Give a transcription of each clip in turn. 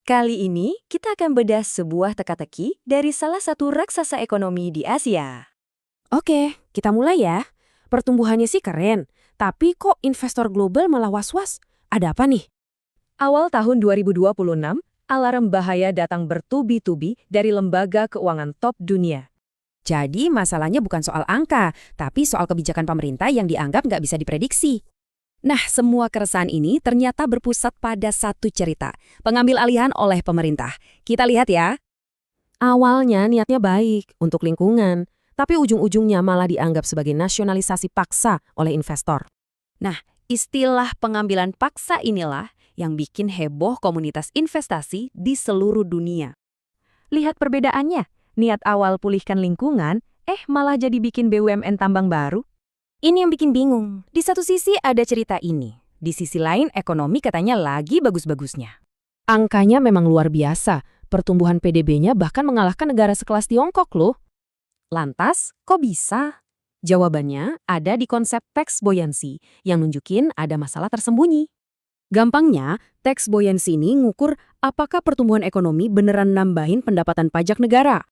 Kali ini kita akan bedah sebuah teka-teki dari salah satu raksasa ekonomi di Asia. Oke, kita mulai ya. Pertumbuhannya sih keren, tapi kok investor global malah was-was? Ada apa nih? Awal tahun 2026, alarm bahaya datang bertubi-tubi dari lembaga keuangan top dunia. Jadi masalahnya bukan soal angka, tapi soal kebijakan pemerintah yang dianggap nggak bisa diprediksi. Nah, semua keresahan ini ternyata berpusat pada satu cerita, pengambil alihan oleh pemerintah. Kita lihat ya. Awalnya niatnya baik untuk lingkungan, tapi ujung-ujungnya malah dianggap sebagai nasionalisasi paksa oleh investor. Nah, istilah pengambilan paksa inilah yang bikin heboh komunitas investasi di seluruh dunia. Lihat perbedaannya, niat awal pulihkan lingkungan, malah jadi bikin BUMN tambang baru. Ini yang bikin bingung. Di satu sisi ada cerita ini, di sisi lain ekonomi katanya lagi bagus-bagusnya. Angkanya memang luar biasa, pertumbuhan PDB-nya bahkan mengalahkan negara sekelas Tiongkok loh. Lantas, kok bisa? Jawabannya ada di konsep tax buoyancy yang nunjukin ada masalah tersembunyi. Gampangnya, tax buoyancy ini ngukur apakah pertumbuhan ekonomi beneran nambahin pendapatan pajak negara.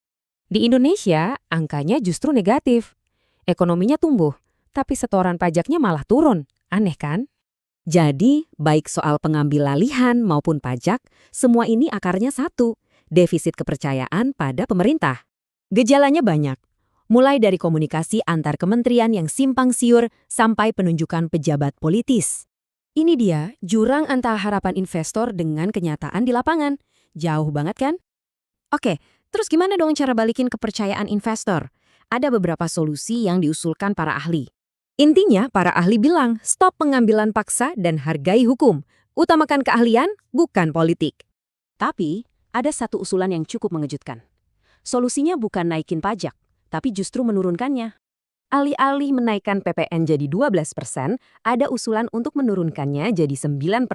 Di Indonesia, angkanya justru negatif. Ekonominya tumbuh, tapi setoran pajaknya malah turun. Aneh kan? Jadi, baik soal pengambil alihan maupun pajak, semua ini akarnya satu, defisit kepercayaan pada pemerintah. Gejalanya banyak, mulai dari komunikasi antar kementerian yang simpang siur sampai penunjukan pejabat politis. Ini dia jurang antara harapan investor dengan kenyataan di lapangan. Jauh banget kan? Oke, terus gimana dong cara balikin kepercayaan investor? Ada beberapa solusi yang diusulkan para ahli. Intinya, para ahli bilang stop pengambilan paksa dan hargai hukum. Utamakan keahlian, bukan politik. Tapi, ada satu usulan yang cukup mengejutkan. Solusinya bukan naikin pajak, tapi justru menurunkannya. Alih-alih menaikkan PPN jadi 12%, ada usulan untuk menurunkannya jadi 9%.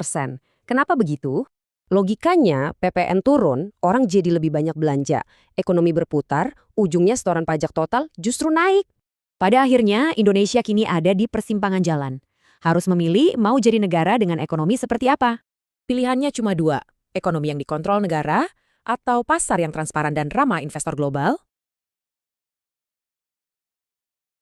Kenapa begitu? Logikanya, PPN turun, orang jadi lebih banyak belanja. Ekonomi berputar, ujungnya setoran pajak total justru naik. Pada akhirnya, Indonesia kini ada di persimpangan jalan. Harus memilih mau jadi negara dengan ekonomi seperti apa. Pilihannya cuma dua, ekonomi yang dikontrol negara atau pasar yang transparan dan ramah investor global.